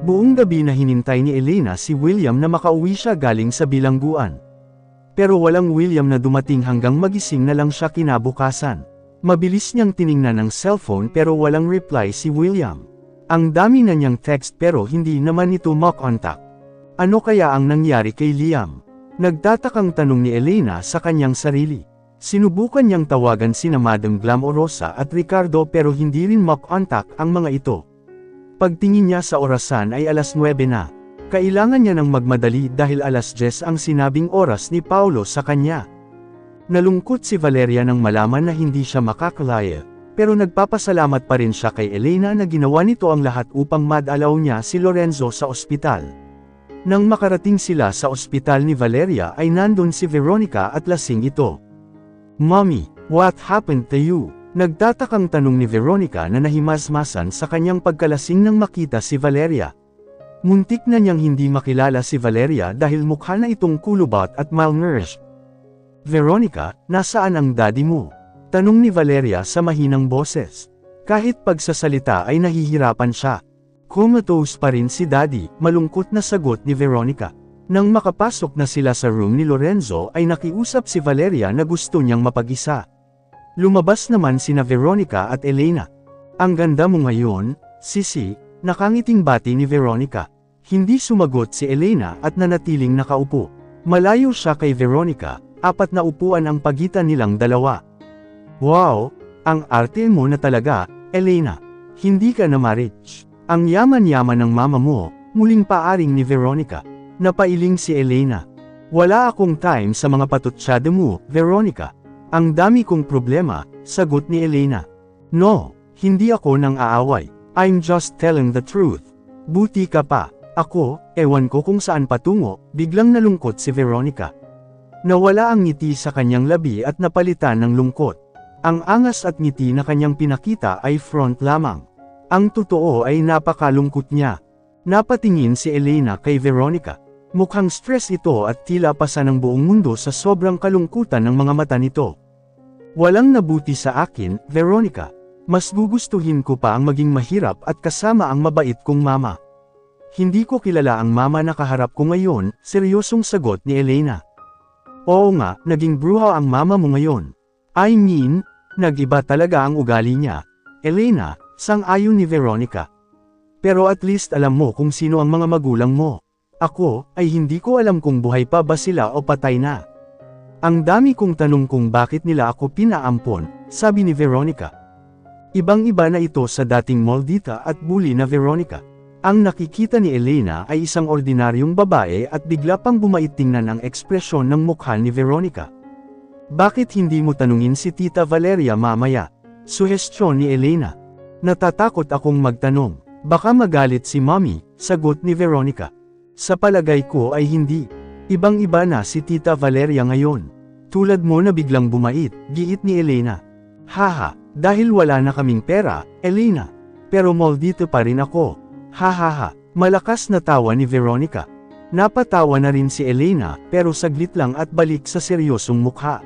Buong gabi na hinintay ni Elena si William na makauwi siya galing sa bilangguan. Pero walang William na dumating hanggang magising na lang siya kinabukasan. Mabilis niyang tiningnan ang cellphone pero walang reply si William. Ang dami na niyang text pero hindi naman ito makontak. Ano kaya ang nangyari kay Liam? Nagtatakang tanong ni Elena sa kanyang sarili. Sinubukan niyang tawagan sina Madam Glamorosa at Ricardo pero hindi rin makontak ang mga ito. Pagtingin niya sa orasan ay alas 9 na. Kailangan niya ng magmadali dahil alas 10 ang sinabing oras ni Paulo sa kanya. Nalungkot si Valeria nang malaman na hindi siya makakalaya, pero nagpapasalamat pa rin siya kay Elena na ginawa nito ang lahat upang madalaw niya si Lorenzo sa ospital. Nang makarating sila sa ospital ni Valeria ay nandun si Veronica at lasing ito. "Mommy, what happened to you?" Nagtatakang tanong ni Veronica na nahimasmasan sa kanyang pagkalasing nang makita si Valeria. Muntik na niyang hindi makilala si Valeria dahil mukha na itong kulubot at malnourished. "Veronica, nasaan ang daddy mo?" Tanong ni Valeria sa mahinang boses. Kahit pagsasalita ay nahihirapan siya. "Comatose pa rin si daddy," malungkot na sagot ni Veronica. Nang makapasok na sila sa room ni Lorenzo ay nakiusap si Valeria na gusto niyang mapag-isa. Lumabas naman sina Veronica at Elena. "Ang ganda mo ngayon, Sisi," nakangiting bati ni Veronica. Hindi sumagot si Elena at nanatiling nakaupo. Malayo siya kay Veronica, 4 na upuan ang pagitan nilang dalawa. "Wow, ang arte mo na talaga, Elena. Hindi ka na ma-rich. Ang yaman-yaman ng mama mo," muling paaring ni Veronica. Napailing si Elena. "Wala akong time sa mga patutsyado mo, Veronica. Ang dami kong problema," sagot ni Elena. "No, hindi ako nang aaway. I'm just telling the truth." "Buti ka pa. Ako, ewan ko kung saan patungo," biglang nalungkot si Veronica. Nawala ang ngiti sa kanyang labi at napalitan ng lungkot. Ang angas at ngiti na kanyang pinakita ay front lamang. Ang totoo ay napakalungkot niya. Napatingin si Elena kay Veronica. Mukhang stress ito at tila pasa ng buong mundo sa sobrang kalungkutan ng mga mata nito. "Walang nabuti sa akin, Veronica. Mas gugustuhin ko pa ang maging mahirap at kasama ang mabait kong mama." "Hindi ko kilala ang mama na kaharap ko ngayon," seryosong sagot ni Elena. "Oo nga, naging bruha ang mama mo ngayon. I mean, nag-iba talaga ang ugali niya." "Elena," sang-ayon ni Veronica. "Pero at least alam mo kung sino ang mga magulang mo. Ako, ay hindi ko alam kung buhay pa ba sila o patay na. Ang dami kong tanong kung bakit nila ako pinaampon," sabi ni Veronica. Ibang-iba na ito sa dating moldita at bully na Veronica. Ang nakikita ni Elena ay isang ordinaryong babae at bigla pang bumait tingnan ang ekspresyon ng mukha ni Veronica. "Bakit hindi mo tanungin si Tita Valeria mamaya?" suhestyon ni Elena. "Natatakot akong magtanong. Baka magalit si Mommy," sagot ni Veronica. "Sa palagay ko ay hindi. Ibang-iba na si Tita Valeria ngayon. Tulad mo na biglang bumait," giit ni Elena. "Haha, dahil wala na kaming pera, Elena. Pero moldito pa rin ako. Hahaha." Malakas na tawa ni Veronica. Napatawa na rin si Elena pero saglit lang at balik sa seryosong mukha.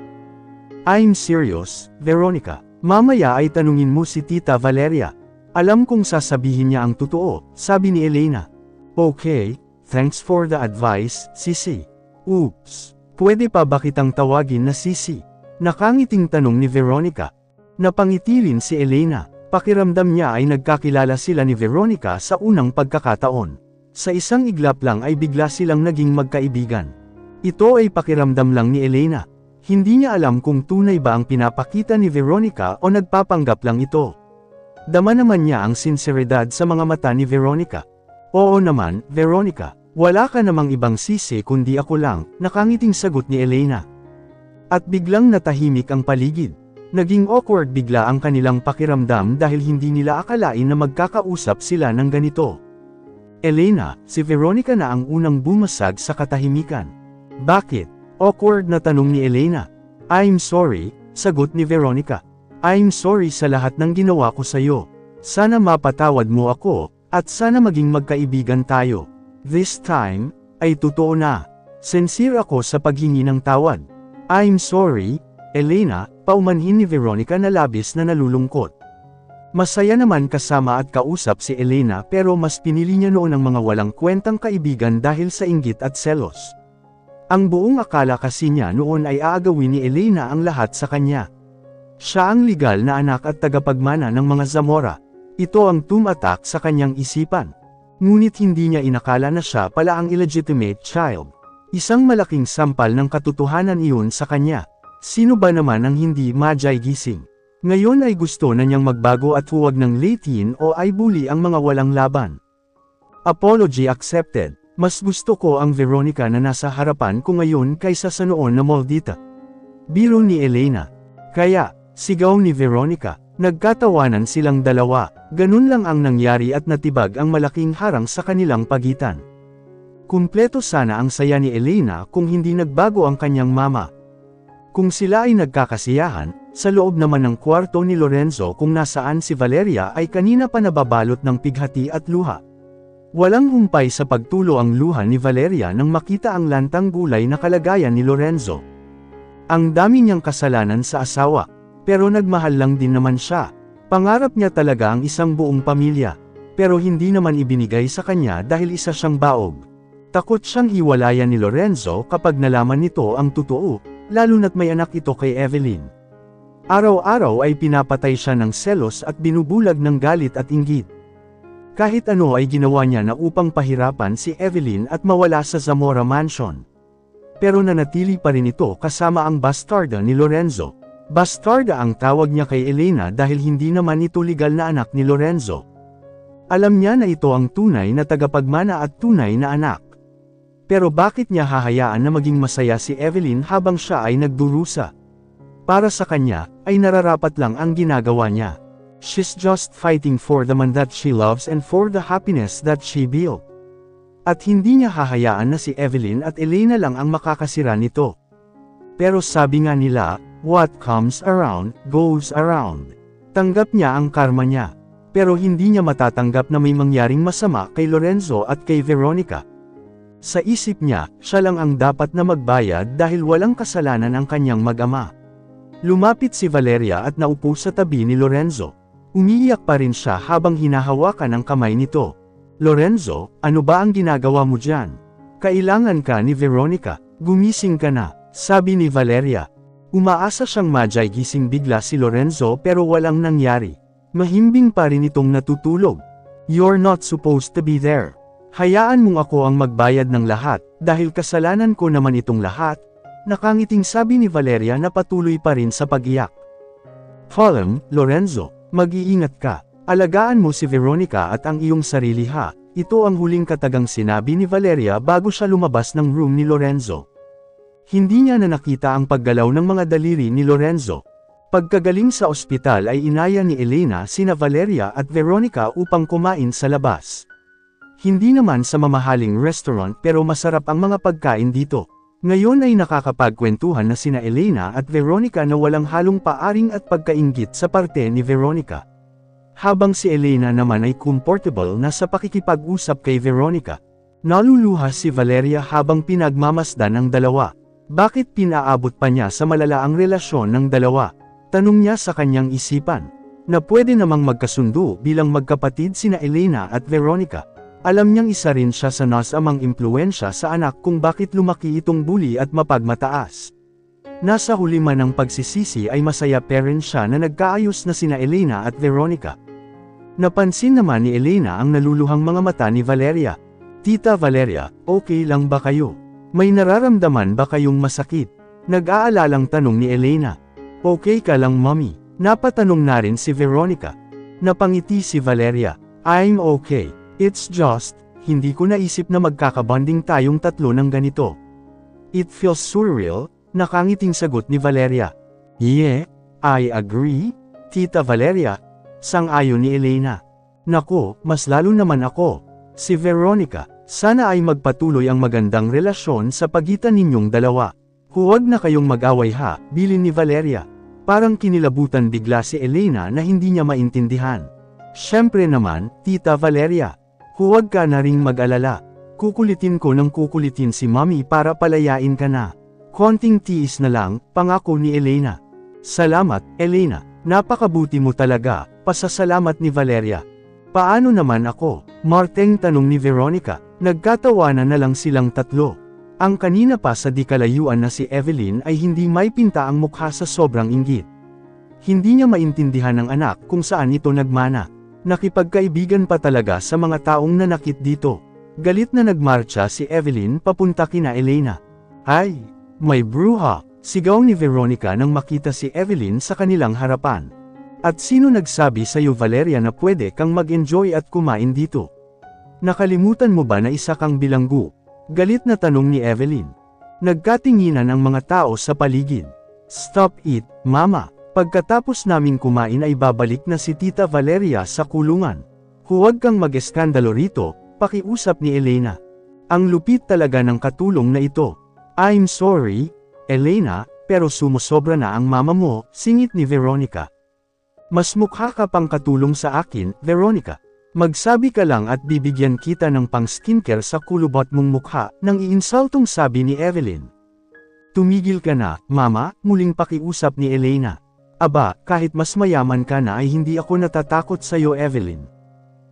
"I'm serious, Veronica. Mamaya ay tanungin mo si Tita Valeria. Alam kong sasabihin niya ang totoo," sabi ni Elena. "Okay. Thanks for the advice, Sisi." "Oops. Pwede pa ba kitang tawagin na Sisi?" nakangiting tanong ni Veronica. Napangiti rin si Elena. Pakiramdam niya ay nagkakilala sila ni Veronica sa unang pagkakataon. Sa isang iglap lang ay bigla silang naging magkaibigan. Ito ay pakiramdam lang ni Elena. Hindi niya alam kung tunay ba ang pinapakita ni Veronica o nagpapanggap lang ito. Dama naman niya ang sinseridad sa mga mata ni Veronica. "Oo naman, Veronica. Wala ka namang ibang sisi kundi ako lang," nakangiting sagot ni Elena. At biglang natahimik ang paligid. Naging awkward bigla ang kanilang pakiramdam dahil hindi nila akalain na magkakausap sila ng ganito. "Elena, si Veronica na ang unang bumasag sa katahimikan." "Bakit?" awkward na tanong ni Elena. "I'm sorry," sagot ni Veronica. "I'm sorry sa lahat ng ginawa ko sa'yo. Sana mapatawad mo ako, at sana maging magkaibigan tayo. This time, ay totoo na. Sincere ako sa paghingi ng tawad." "I'm sorry, Elena," paumanhin ni Veronica na labis na nalulungkot. Masaya naman kasama at kausap si Elena pero mas pinili niya noon ang mga walang kwentang kaibigan dahil sa inggit at selos. Ang buong akala kasi niya noon ay aagawin ni Elena ang lahat sa kanya. Siya ang legal na anak at tagapagmana ng mga Zamora. Ito ang tumatak sa kanyang isipan. Ngunit hindi niya inakala na siya pala ang illegitimate child. Isang malaking sampal ng katotohanan iyon sa kanya. Sino ba naman ang hindi magi gising? Ngayon ay gusto na niyang magbago at huwag ng late-teen o ay bully ang mga walang laban. Apology accepted. Mas gusto ko ang Veronica na nasa harapan ko ngayon kaysa sa noon na Maldita. Biro ni Elena. Kaya, sigaw ni Veronica. Nagkatawanan silang dalawa. Ganun lang ang nangyari at natibag ang malaking harang sa kanilang pagitan. Kumpleto sana ang saya ni Elena kung hindi nagbago ang kanyang mama. Kung sila ay nagkakasiyahan, sa loob naman ng kwarto ni Lorenzo kung nasaan si Valeria ay kanina pa nababalot ng pighati at luha. Walang humpay sa pagtulo ang luha ni Valeria nang makita ang lantang gulay na kalagayan ni Lorenzo. Ang dami niyang kasalanan sa asawa, pero nagmahal lang din naman siya. Pangarap niya talaga ang isang buong pamilya, pero hindi naman ibinigay sa kanya dahil isa siyang baog. Takot siyang hiwalayan ni Lorenzo kapag nalaman nito ang totoo, lalo na't may anak ito kay Evelyn. Araw-araw ay pinapatay siya ng selos at binubulag ng galit at inggit. Kahit ano ay ginawa niya na upang pahirapan si Evelyn at mawala sa Zamora Mansion. Pero nanatili pa rin ito kasama ang bastarda ni Lorenzo. Bastarda ang tawag niya kay Elena dahil hindi naman ito legal na anak ni Lorenzo. Alam niya na ito ang tunay na tagapagmana at tunay na anak. Pero bakit niya hahayaan na maging masaya si Evelyn habang siya ay nagdurusa? Para sa kanya, ay nararapat lang ang ginagawa niya. She's just fighting for the man that she loves and for the happiness that she built. At hindi niya hahayaan na si Evelyn at Elena lang ang makakasira nito. Pero sabi nga nila, what comes around, goes around. Tanggap niya ang karma niya. Pero hindi niya matatanggap na may mangyaring masama kay Lorenzo at kay Veronica. Sa isip niya, siya lang ang dapat na magbayad dahil walang kasalanan ang kanyang mag-ama. Lumapit si Valeria at naupo sa tabi ni Lorenzo. Umiiyak pa rin siya habang hinahawakan ang kamay nito. Lorenzo, ano ba ang ginagawa mo dyan? Kailangan ka ni Veronica, gumising ka na, sabi ni Valeria. Umaasa siyang gising bigla si Lorenzo pero walang nangyari. Mahimbing pa rin itong natutulog. You're not supposed to be there. Hayaan mong ako ang magbayad ng lahat, dahil kasalanan ko naman itong lahat. Nakangiting sabi ni Valeria na patuloy pa rin sa pag-iyak. Falem, Lorenzo. Mag-iingat ka. Alagaan mo si Veronica at ang iyong sarili ha. Ito ang huling katagang sinabi ni Valeria bago siya lumabas ng room ni Lorenzo. Hindi niya na nakita ang paggalaw ng mga daliri ni Lorenzo. Pagkagaling sa ospital ay inaya ni Elena sina Valeria at Veronica upang kumain sa labas. Hindi naman sa mamahaling restaurant pero masarap ang mga pagkain dito. Ngayon ay nakakapagkwentuhan na sina Elena at Veronica na walang halong paaring at pagkainggit sa parte ni Veronica. Habang si Elena naman ay comfortable na sa pakikipag-usap kay Veronica. Naluluha si Valeria habang pinagmamasdan ang dalawa. Bakit pinaabot pa niya sa malala ang relasyon ng dalawa? Tanong niya sa kanyang isipan. Na pwede namang magkasundo bilang magkapatid sina Elena at Veronica. Alam niyang isa rin siya sa nasamang impluwensya sa anak kung bakit lumaki itong bully at mapagmataas. Nasa huli man ng pagsisisi ay masaya pa rin siya na nagkaayos na sina Elena at Veronica. Napansin naman ni Elena ang naluluhang mga mata ni Valeria. Tita Valeria, okay lang ba kayo? May nararamdaman ba kayong masakit? Nag-aalalang tanong ni Elena. Okay ka lang mommy? Napatanong na rin si Veronica. Napangiti si Valeria. I'm okay. It's just, hindi ko naisip na magkakabonding tayong tatlo ng ganito. It feels surreal, nakangiting sagot ni Valeria. Yeah, I agree, Tita Valeria. Sang-ayon ni Elena. Naku, mas lalo naman ako. Si Veronica, sana ay magpatuloy ang magandang relasyon sa pagitan ninyong dalawa. Huwag na kayong mag-away ha, bilin ni Valeria. Parang kinilabutan bigla si Elena na hindi niya maintindihan. Siyempre naman, Tita Valeria. Huwag ka na ring mag-alala. Kukulitin ko ng kukulitin si Mommy para palayain ka na. Konting tiis na lang, pangako ni Elena. Salamat, Elena. Napakabuti mo talaga. Pasasalamat ni Valeria. Paano naman ako? Marteng tanong ni Veronica. Nagkatawanan na lang silang tatlo. Ang kanina pa sa di kalayuan na si Evelyn ay hindi may pinta ang mukha sa sobrang inggit. Hindi niya maintindihan ng anak kung saan ito nagmana. Nakipagkaibigan pa talaga sa mga taong nanakit dito. Galit na nagmarcha si Evelyn papunta kina Elena. Ay, may bruha, sigaw ni Veronica nang makita si Evelyn sa kanilang harapan. At sino nagsabi sa'yo Valeria na pwede kang mag-enjoy at kumain dito? Nakalimutan mo ba na isa kang bilanggo? Galit na tanong ni Evelyn. Nagkatinginan ang mga tao sa paligid. Stop it, mama. Pagkatapos naming kumain ay babalik na si Tita Valeria sa kulungan. Huwag kang mag-eskandalo rito, pakiusap ni Elena. Ang lupit talaga ng katulong na ito. I'm sorry, Elena, pero sumusobra na ang mama mo, singit ni Veronica. Mas mukha ka pang katulong sa akin, Veronica. Magsabi ka lang at bibigyan kita ng pang-skincare sa kulubot mong mukha, nang iinsultong sabi ni Evelyn. Tumigil ka na, mama, muling pakiusap ni Elena. Aba, kahit mas mayaman ka na ay hindi ako natatakot sa'yo Evelyn.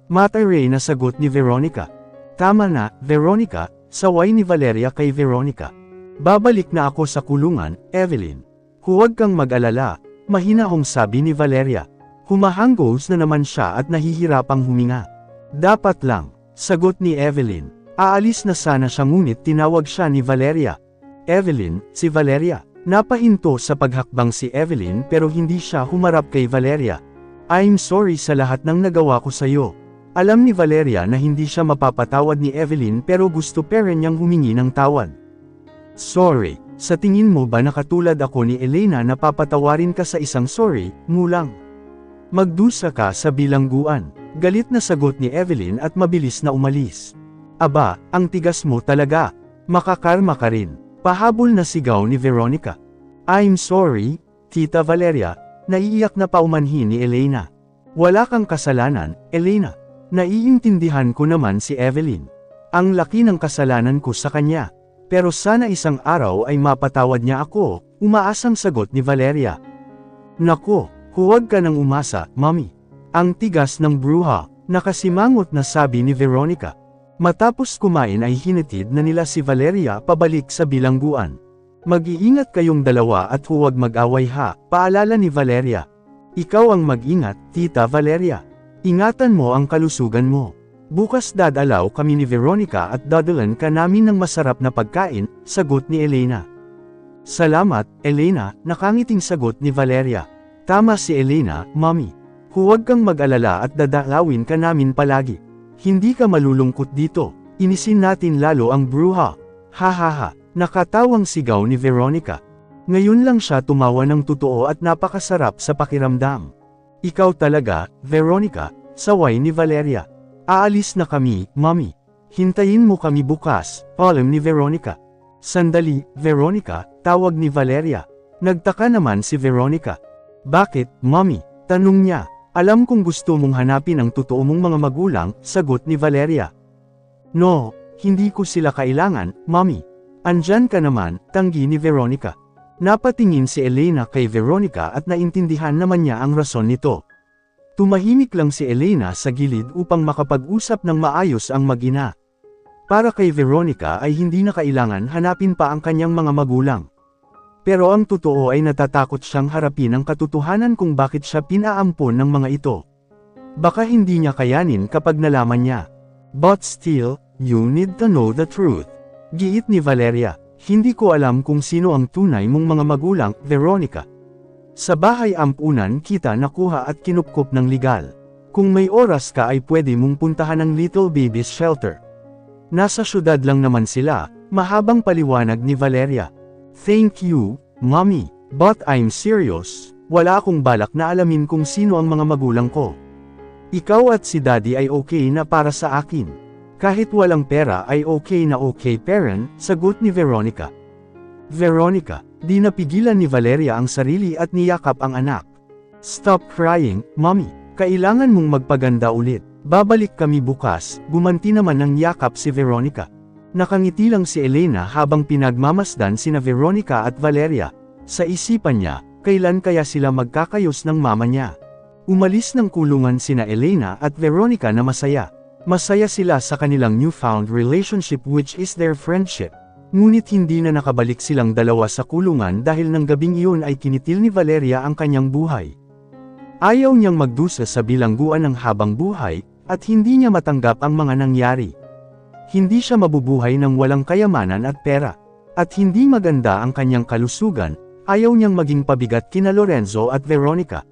Mataray na sagot ni Veronica. Tama na, Veronica, saway ni Valeria kay Veronica. Babalik na ako sa kulungan, Evelyn. Huwag kang mag-alala. Mahinahong sabi ni Valeria. Humahanggos na naman siya at nahihirapang huminga. Dapat lang, sagot ni Evelyn. Aalis na sana siya ngunit tinawag siya ni Valeria. Evelyn, si Valeria. Napahinto sa paghakbang si Evelyn pero hindi siya humarap kay Valeria. I'm sorry sa lahat ng nagawa ko sa'yo. Alam ni Valeria na hindi siya mapapatawad ni Evelyn pero gusto pa rin niyang humingi ng tawad. Sorry. Sa tingin mo ba na katulad ako ni Elena na papatawarin ka sa isang sorry, ngulang? Magdusa ka sa bilangguan. Galit na sagot ni Evelyn at mabilis na umalis. Aba, ang tigas mo talaga. Makakarma ka rin. Pahabol na sigaw ni Veronica. I'm sorry, Tita Valeria, naiiyak na paumanhin ni Elena. Wala kang kasalanan, Elena. Naiintindihan ko naman si Evelyn. Ang laki ng kasalanan ko sa kanya. Pero sana isang araw ay mapatawad niya ako, umaasang sagot ni Valeria. Nako, huwag ka nang umasa, Mommy. Ang tigas ng bruha, nakasimangot na sabi ni Veronica. Matapos kumain ay hinatid na nila si Valeria pabalik sa bilangguan. Mag-iingat kayong dalawa at huwag mag-away ha, paalala ni Valeria. Ikaw ang mag-ingat, Tita Valeria. Ingatan mo ang kalusugan mo. Bukas dadalaw kami ni Veronica at dadalan ka namin ng masarap na pagkain, sagot ni Elena. Salamat, Elena, nakangiting sagot ni Valeria. Tama si Elena, Mommy. Huwag kang mag-alala at dadalawin ka namin palagi. Hindi ka malulungkot dito, inisin natin lalo ang bruha. Ha ha ha, nakatawang sigaw ni Veronica. Ngayon lang siya tumawa ng totoo at napakasarap sa pakiramdam. Ikaw talaga, Veronica, saway ni Valeria. Aalis na kami, Mommy. Hintayin mo kami bukas, paalam ni Veronica. Sandali, Veronica, tawag ni Valeria. Nagtaka naman si Veronica. Bakit, Mommy? Tanong niya. Alam kong gusto mong hanapin ang totoo mong mga magulang, sagot ni Valeria. No, hindi ko sila kailangan, Mommy. Andyan ka naman, tanggi ni Veronica. Napatingin si Elena kay Veronica at naintindihan naman niya ang rason nito. Tumahimik lang si Elena sa gilid upang makapag-usap ng maayos ang mag-ina. Para kay Veronica ay hindi na kailangan hanapin pa ang kanyang mga magulang. Pero ang totoo ay natatakot siyang harapin ang katotohanan kung bakit siya pinaampon ng mga ito. Baka hindi niya kayanin kapag nalaman niya. But still, you need to know the truth. Giit ni Valeria, hindi ko alam kung sino ang tunay mong mga magulang, Veronica. Sa bahay ampunan kita nakuha at kinupkop ng legal. Kung may oras ka ay pwede mong puntahan ang Little Babies Shelter. Nasa syudad lang naman sila, mahabang paliwanag ni Valeria. Thank you, Mommy, but I'm serious. Wala akong balak na alamin kung sino ang mga magulang ko. Ikaw at si Daddy ay okay na para sa akin. Kahit walang pera ay okay na okay parent, sagot ni Veronica. Veronica, di napigilan ni Valeria ang sarili at niyakap ang anak. Stop crying, Mommy. Kailangan mong magpaganda ulit. Babalik kami bukas, gumanti naman ng yakap si Veronica. Nakangiti lang si Elena habang pinagmamasdan sina Veronica at Valeria. Sa isipan niya, kailan kaya sila magkakayos ng mama niya? Umalis ng kulungan sina Elena at Veronica na masaya. Masaya sila sa kanilang newfound relationship which is their friendship. Ngunit hindi na nakabalik silang dalawa sa kulungan dahil ng gabing iyon ay kinitil ni Valeria ang kanyang buhay. Ayaw niyang magdusa sa bilangguan ng habang buhay, at hindi niya matanggap ang mga nangyari. Hindi siya mabubuhay ng walang kayamanan at pera. At hindi maganda ang kanyang kalusugan, ayaw niyang maging pabigat kina Lorenzo at Veronica.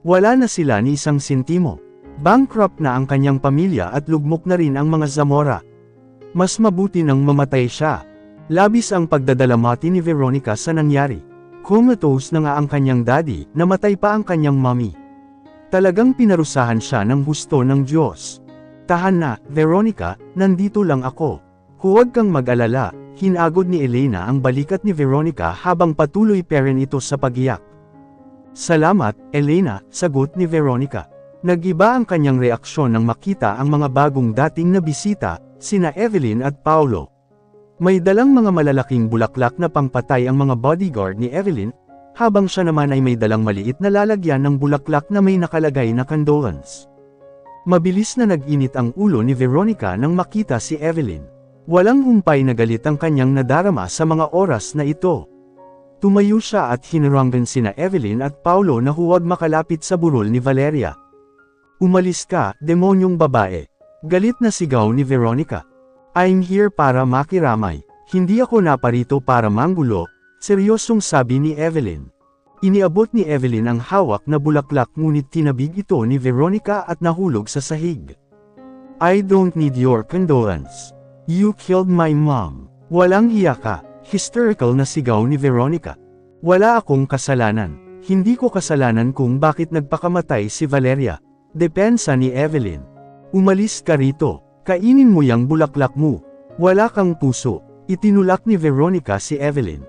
Wala na sila ni isang sentimo. Bankrupt na ang kanyang pamilya at lugmok na rin ang mga Zamora. Mas mabuti nang mamatay siya. Labis ang pagdadalamati ni Veronica sa nangyari. Comatose na nga ang kanyang daddy, namatay pa ang kanyang mommy. Talagang pinarusahan siya ng husto ng Diyos. Tahan na, Veronica, nandito lang ako. Huwag kang mag-alala, hinagod ni Elena ang balikat ni Veronica habang patuloy pa rin ito sa pagiyak. Salamat, Elena, sagot ni Veronica. Nag-iba ang kanyang reaksyon nang makita ang mga bagong dating na bisita, sina Evelyn at Paulo. May dalang mga malalaking bulaklak na pangpatay ang mga bodyguard ni Evelyn, habang siya naman ay may dalang maliit na lalagyan ng bulaklak na may nakalagay na condolence. Mabilis na nag-init ang ulo ni Veronica nang makita si Evelyn. Walang humpay na galit ang kanyang nadarama sa mga oras na ito. Tumayo siya at hinaranggan sina Evelyn at Paulo na huwag makalapit sa burol ni Valeria. Umalis ka, demonyong babae. Galit na sigaw ni Veronica. I'm here para makiramay. Hindi ako naparito para manggulo, seryosong sabi ni Evelyn. Iniabot ni Evelyn ang hawak na bulaklak ngunit tinabig ito ni Veronica at nahulog sa sahig. I don't need your condolence. You killed my mom. Walang hiya ka, hysterical na sigaw ni Veronica. Wala akong kasalanan. Hindi ko kasalanan kung bakit nagpakamatay si Valeria. Depensa ni Evelyn. Umalis ka rito. Kainin mo yang bulaklak mo. Wala kang puso. Itinulak ni Veronica si Evelyn.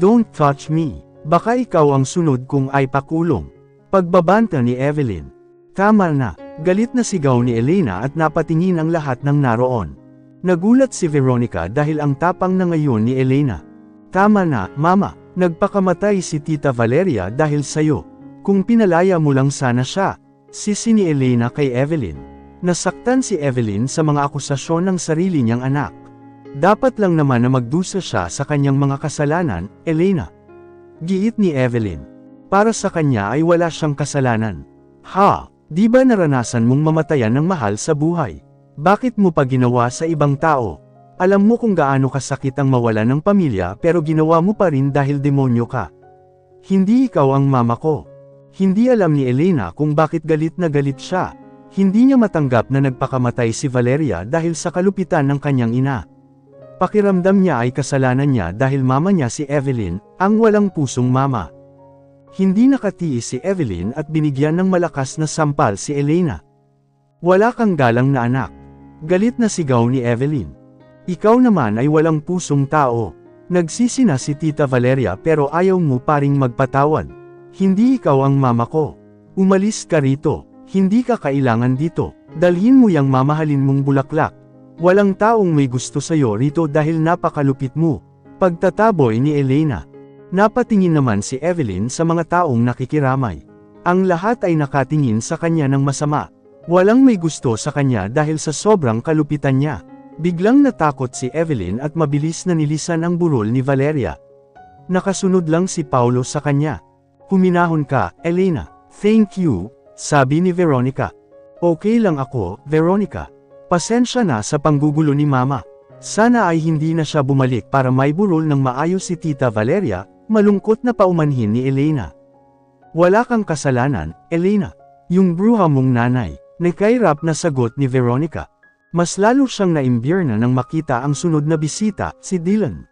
Don't touch me. Baka ikaw ang sunod kung ay pakulong. Pagbabanta ni Evelyn. Tama na. Galit na sigaw ni Elena at napatingin ang lahat ng naroon. Nagulat si Veronica dahil ang tapang na ngayon ni Elena. Tama na, Mama. Nagpakamatay si Tita Valeria dahil sayo. Kung pinalaya mo lang sana siya. Sisi ni Elena kay Evelyn. Nasaktan si Evelyn sa mga akusasyon ng sarili niyang anak. Dapat lang naman na magdusa siya sa kanyang mga kasalanan, Elena. Giit ni Evelyn. Para sa kanya ay wala siyang kasalanan. Ha, di ba naranasan mong mamatayan ng mahal sa buhay? Bakit mo pa ginawa sa ibang tao? Alam mo kung gaano kasakit ang mawala ng pamilya pero ginawa mo pa rin dahil demonyo ka. Hindi ikaw ang mama ko. Hindi alam ni Elena kung bakit galit na galit siya. Hindi niya matanggap na nagpakamatay si Valeria dahil sa kalupitan ng kanyang ina. Pakiramdam niya ay kasalanan niya dahil mama niya si Evelyn, ang walang pusong mama. Hindi nakatiis si Evelyn at binigyan ng malakas na sampal si Elena. Wala kang galang na anak. Galit na sigaw ni Evelyn. Ikaw naman ay walang pusong tao. Nagsisi na si Tita Valeria pero ayaw mo pa ring magpatawad. Hindi ikaw ang mama ko. Umalis ka rito. Hindi ka kailangan dito. Dalhin mo yang mamahalin mong bulaklak. Walang taong may gusto sa'yo rito dahil napakalupit mo. Pagtataboy ni Elena. Napatingin naman si Evelyn sa mga taong nakikiramay. Ang lahat ay nakatingin sa kanya ng masama. Walang may gusto sa kanya dahil sa sobrang kalupitan niya. Biglang natakot si Evelyn at mabilis na nilisan ang burol ni Valeria. Nakasunod lang si Paulo sa kanya. Huminahon ka, Elena. Thank you, sabi ni Veronica. Okay lang ako, Veronica. Pasensya na sa panggugulo ni Mama. Sana ay hindi na siya bumalik para may burol ng maayos si Tita Valeria, malungkot na paumanhin ni Elena. Wala kang kasalanan, Elena. Yung bruha mong nanay, nakairap na sagot ni Veronica. Mas lalo siyang naimbierna nang makita ang sunod na bisita, si Dylan.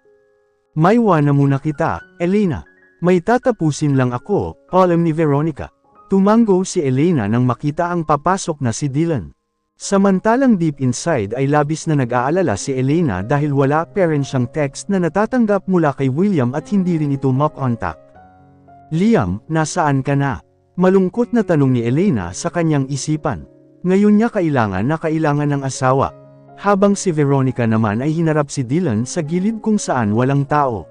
Maywa na muna kita, Elena. May tatapusin lang ako, alam ni Veronica. Tumango si Elena nang makita ang papasok na si Dylan. Samantalang deep inside ay labis na nag-aalala si Elena dahil wala pa rin siyang text na natatanggap mula kay William at hindi rin ito makontak. Liam, nasaan ka na? Malungkot na tanong ni Elena sa kanyang isipan. Ngayon niya kailangan ng asawa. Habang si Veronica naman ay hinarap si Dylan sa gilid kung saan walang tao.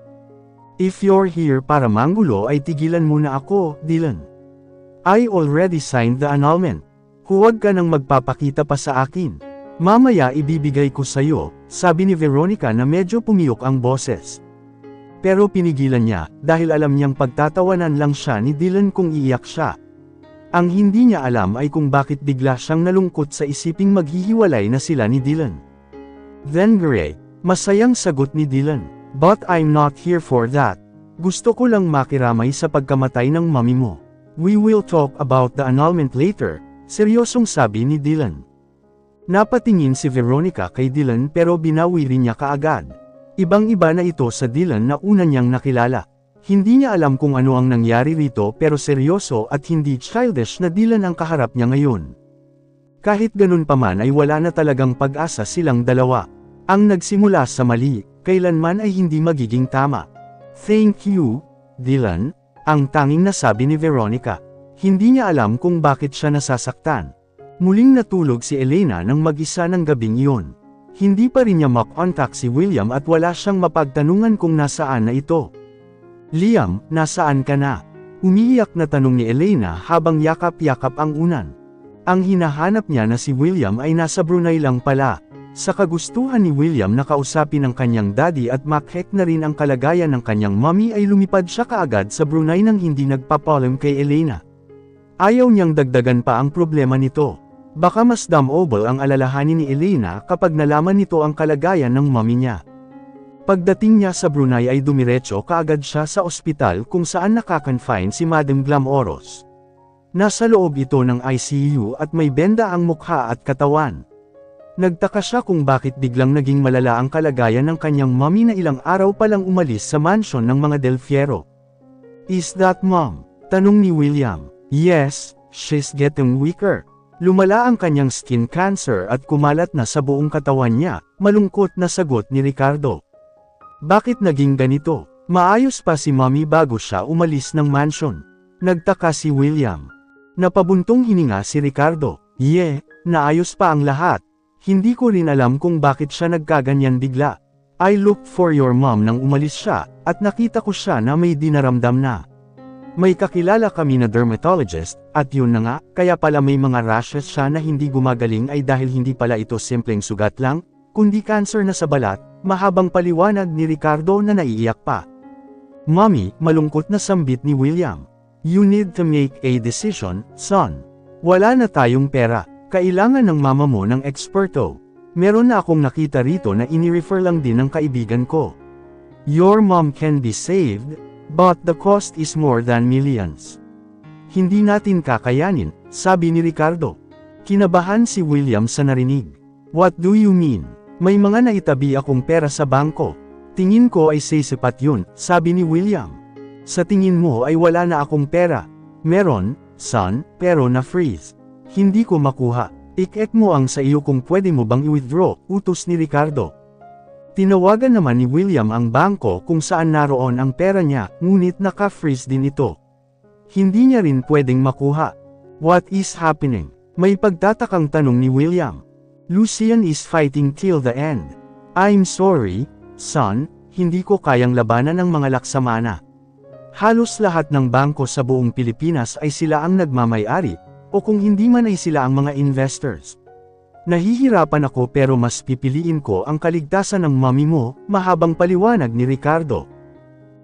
If you're here para manggulo ay tigilan muna ako, Dylan. I already signed the annulment. Huwag ka nang magpapakita pa sa akin. Mamaya ibibigay ko sa'yo, sabi ni Veronica na medyo pumiyok ang boses. Pero pinigilan niya, dahil alam niyang pagtatawanan lang siya ni Dylan kung iiyak siya. Ang hindi niya alam ay kung bakit bigla siyang nalungkot sa isiping maghihiwalay na sila ni Dylan. Then Gray, masayang sagot ni Dylan, "But I'm not here for that. Gusto ko lang makiramay sa pagkamatay ng mami mo. We will talk about the annulment later," seryosong sabi ni Dylan. Napatingin si Veronica kay Dylan pero binawi rin niya kaagad. Ibang-iba na ito sa Dylan na una niyang nakilala. Hindi niya alam kung ano ang nangyari rito pero seryoso at hindi childish na Dylan ang kaharap niya ngayon. Kahit ganun pa man ay wala na talagang pag-asa silang dalawa. Ang nagsimula sa mali, kailanman ay hindi magiging tama. "Thank you, Dylan," ang tanging nasabi ni Veronica. Hindi niya alam kung bakit siya nasasaktan. Muling natulog si Elena nang mag-isa ng gabing iyon. Hindi pa rin niya makontak si William at wala siyang mapagtanungan kung nasaan na ito. "Liam, nasaan ka na?" Umiiyak na tanong ni Elena habang yakap-yakap ang unan. Ang hinahanap niya na si William ay nasa Brunei lang pala. Sa kagustuhan ni William na kausapin ang kanyang daddy at makhek na rin ang kalagayan ng kanyang mommy ay lumipad siya kaagad sa Brunei nang hindi nagpapalam kay Elena. Ayaw niyang dagdagan pa ang problema nito. Baka mas damobel ang alalahanin ni Elena kapag nalaman nito ang kalagayan ng mommy niya. Pagdating niya sa Brunei ay dumiretso kaagad siya sa ospital kung saan nakakonfine si Madam Glamoros. Nasa loob ito ng ICU at may benda ang mukha at katawan. Nagtaka siya kung bakit biglang naging malala ang kalagayan ng kanyang mommy na ilang araw pa lang umalis sa mansion ng mga Del Fierro. "Is that mom?" tanong ni William. "Yes, she's getting weaker. Lumala ang kanyang skin cancer at kumalat na sa buong katawan niya," malungkot na sagot ni Ricardo. "Bakit naging ganito? Maayos pa si mommy bago siya umalis ng mansion." Nagtaka si William. Napabuntong hininga si Ricardo. Naayos pa ang lahat. Hindi ko rin alam kung bakit siya nagkaganyan bigla. I looked for your mom nang umalis siya, at nakita ko siya na may dinaramdam na. May kakilala kami na dermatologist, at yun na nga, kaya pala may mga rashes siya na hindi gumagaling ay dahil hindi pala ito simpleng sugat lang, kundi cancer na sa balat. Mahabang paliwanag ni Ricardo na naiiyak pa. "Mommy," malungkot na sambit ni William. "You need to make a decision, son. Wala na tayong pera. Kailangan ng mama mo ng eksperto. Meron na akong nakita rito na ini-refer lang din ng kaibigan ko. Your mom can be saved, but the cost is more than millions." "Hindi natin kakayanin," sabi ni Ricardo. Kinabahan si William sa narinig. "What do you mean?" "May mga naitabi akong pera sa bangko. Tingin ko ay sisipat yun," sabi ni William. "Sa tingin mo ay wala na akong pera?" "Meron, son, pero na-freeze. Hindi ko makuha. Ik-ek mo ang sa iyo kung pwede mo bang i-withdraw," utos ni Ricardo. Tinawagan naman ni William ang bangko kung saan naroon ang pera niya, ngunit naka-freeze din ito. Hindi niya rin pwedeng makuha. "What is happening?" May pagtatakang tanong ni William. "Lucian is fighting till the end. I'm sorry, son, hindi ko kayang labanan ng mga laksamana." Halos lahat ng bangko sa buong Pilipinas ay sila ang nagmamay-ari, o kung hindi man ay sila ang mga investors. "Nahihirapan ako pero mas pipiliin ko ang kaligtasan ng mommy mo," mahabang paliwanag ni Ricardo.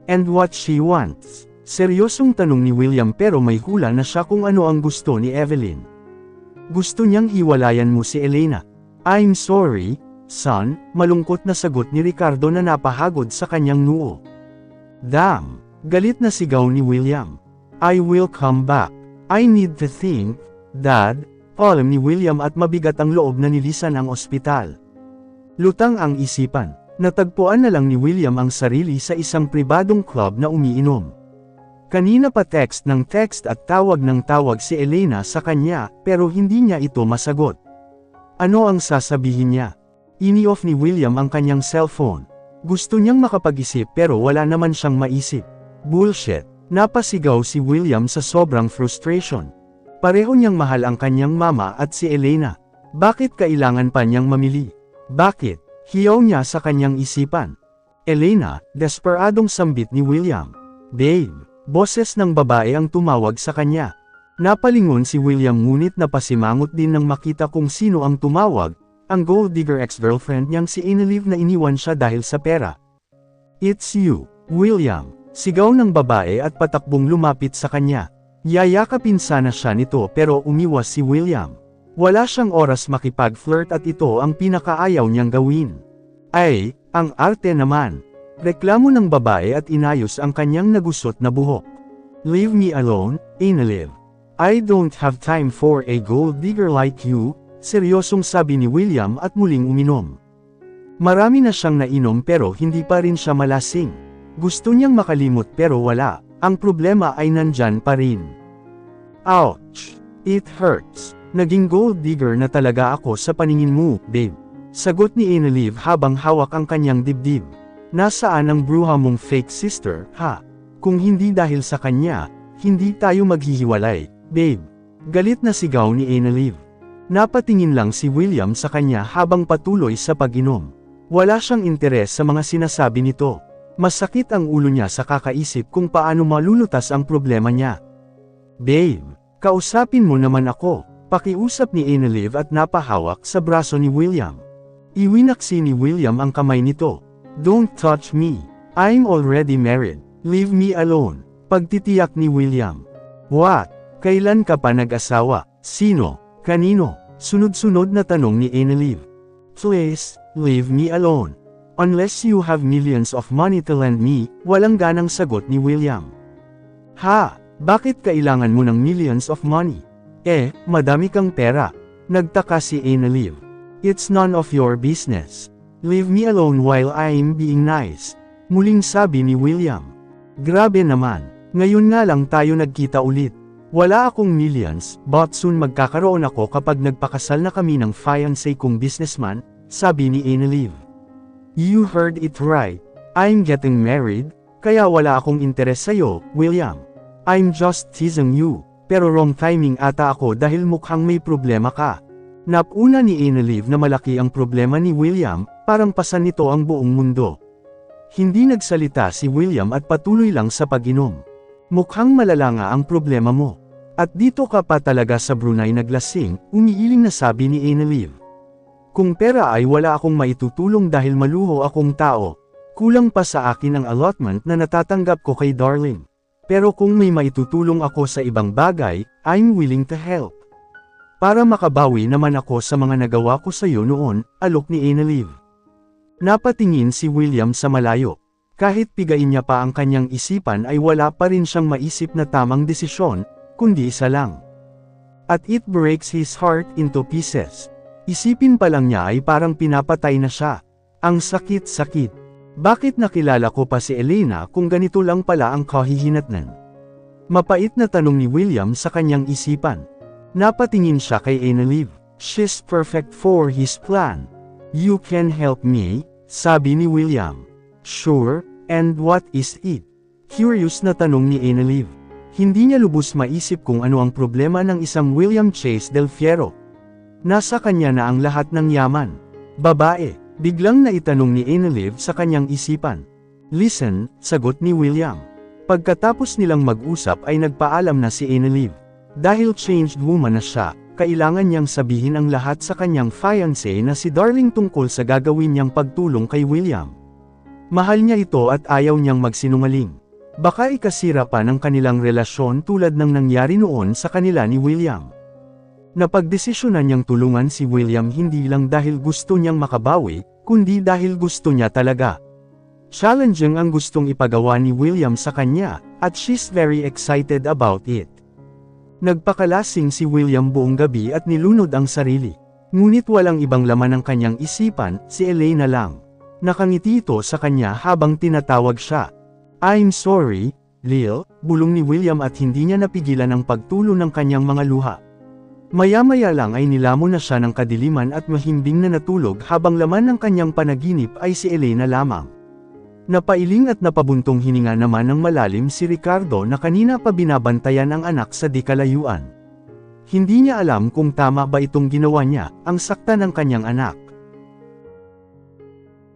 "And what she wants?" Seryosong tanong ni William pero may hula na siya kung ano ang gusto ni Evelyn. "Gusto niyang hiwalayan mo si Elena." "I'm sorry, son," malungkot na sagot ni Ricardo na napahagod sa kanyang noo. "Damn!" galit na sigaw ni William. "I will come back. I need to think, Dad," alam ni William at mabigat ang loob na nilisan ang ospital. Lutang ang isipan. Natagpuan na lang ni William ang sarili sa isang pribadong club na umiinom. Kanina pa text ng text at tawag ng tawag si Elena sa kanya, pero hindi niya ito masagot. Ano ang sasabihin niya? Ini-off ni William ang kanyang cellphone. Gusto niyang makapag-isip pero wala naman siyang maisip. Bullshit! Napasigaw si William sa sobrang frustration. Pareho niyang mahal ang kanyang mama at si Elena. Bakit kailangan pa niyang mamili? Bakit? Hiyaw niya sa kanyang isipan. Elena, desperadong sambit ni William. Babe! Boses ng babae ang tumawag sa kanya. Napalingon si William ngunit napasimangot din nang makita kung sino ang tumawag, ang gold digger ex-girlfriend niyang si Annalyn na iniwan siya dahil sa pera. "It's you, William," sigaw ng babae at patakbong lumapit sa kanya. Yayakapin sana siya nito pero umiwas si William. Wala siyang oras makipag-flirt at ito ang pinakaayaw niyang gawin. "Ay, ang arte naman," reklamo ng babae at inayos ang kanyang nagusot na buhok. "Leave me alone, Annalyn. I don't have time for a gold digger like you," seryosong sabi ni William at muling uminom. Marami na siyang nainom pero hindi pa rin siya malasing. Gusto niyang makalimot pero wala, ang problema ay nandyan pa rin. "Ouch! It hurts. Naging gold digger na talaga ako sa paningin mo, babe," sagot ni Annalyn habang hawak ang kanyang dibdib. "Nasaan ang bruha mong fake sister, ha? Kung hindi dahil sa kanya, hindi tayo maghihiwalay, babe." Galit na sigaw ni Annalyn. Napatingin lang si William sa kanya habang patuloy sa pag-inom. Wala siyang interes sa mga sinasabi nito. Masakit ang ulo niya sa kakaisip kung paano malulutas ang problema niya. "Babe, kausapin mo naman ako," pakiusap ni Annalyn at napahawak sa braso ni William. Iwinaksi ni William ang kamay nito. "Don't touch me. I'm already married. Leave me alone," pagtitiyak ni William. "What? Kailan ka pa nag-asawa? Sino? Kanino?" sunod-sunod na tanong ni Annalyn. "Please, leave me alone. Unless you have millions of money to lend me," walang ganang sagot ni William. "Ha? Bakit kailangan mo ng millions of money? Madami kang pera," nagtaka si Annalyn. "It's none of your business. Leave me alone while I'm being nice," muling sabi ni William. "Grabe naman, ngayon nga lang tayo nagkita ulit. Wala akong millions, but soon magkakaroon ako kapag nagpakasal na kami ng fiancé kong businessman," sabi ni Annalyn. "You heard it right. I'm getting married, kaya wala akong interes sa'yo, William. I'm just teasing you, pero wrong timing ata ako dahil mukhang may problema ka." Napuna ni Annalyn na malaki ang problema ni William, parang pasan nito ang buong mundo. Hindi nagsalita si William at patuloy lang sa pag-inom. "Mukhang malala nga ang problema mo. At dito ka pa talaga sa Brunei naglasing," umiiling na sabi ni Annalyn. "Kung pera ay wala akong maitutulong dahil maluho akong tao. Kulang pa sa akin ang allotment na natatanggap ko kay Darling. Pero kung may maitutulong ako sa ibang bagay, I'm willing to help. Para makabawi naman ako sa mga nagawa ko sa iyo noon," alok ni Annalyn. Napatingin si William sa malayo. Kahit pigain niya pa ang kanyang isipan ay wala pa rin siyang maisip na tamang desisyon, kundi isa lang. At it breaks his heart into pieces. Isipin pa lang niya ay parang pinapatay na siya. Ang sakit-sakit. Bakit nakilala ko pa si Elena kung ganito lang pala ang kahihinatnan? Mapait na tanong ni William sa kanyang isipan. Napatingin siya kay Annalyn. She's perfect for his plan. "You can help me," sabi ni William. "Sure, and what is it?" Curious na tanong ni Annalyn. Hindi niya lubos maisip kung ano ang problema ng isang William Chase Del Fierro. Nasa kanya na ang lahat ng yaman. "Babae," biglang naitanong ni Annalyn sa kanyang isipan. "Listen," sagot ni William. Pagkatapos nilang mag-usap ay nagpaalam na si Annalyn. Dahil changed woman na siya, kailangan niyang sabihin ang lahat sa kanyang fiancé na si Darling tungkol sa gagawin niyang pagtulong kay William. Mahal niya ito at ayaw niyang magsinungaling. Baka ikasira pa ng kanilang relasyon tulad ng nangyari noon sa kanila ni William. Napagdesisyonan niyang tulungan si William hindi lang dahil gusto niyang makabawi, kundi dahil gusto niya talaga. Challenging ang gustong ipagawa ni William sa kanya, at she's very excited about it. Nagpakalasing si William buong gabi at nilunod ang sarili. Ngunit walang ibang laman ng kanyang isipan, si Elena lang. Nakangiti ito sa kanya habang tinatawag siya. "I'm sorry, Lil," bulong ni William at hindi niya napigilan ang pagtulo ng kanyang mga luha. Maya-maya lang ay nilamon na siya ng kadiliman at mahimbing na natulog habang laman ng kanyang panaginip ay si Elena lamang. Napailing at napabuntong hininga naman ng malalim si Ricardo na kanina pa binabantayan ang anak sa di kalayuan. Hindi niya alam kung tama ba itong ginawa niya, ang sakta ng kanyang anak.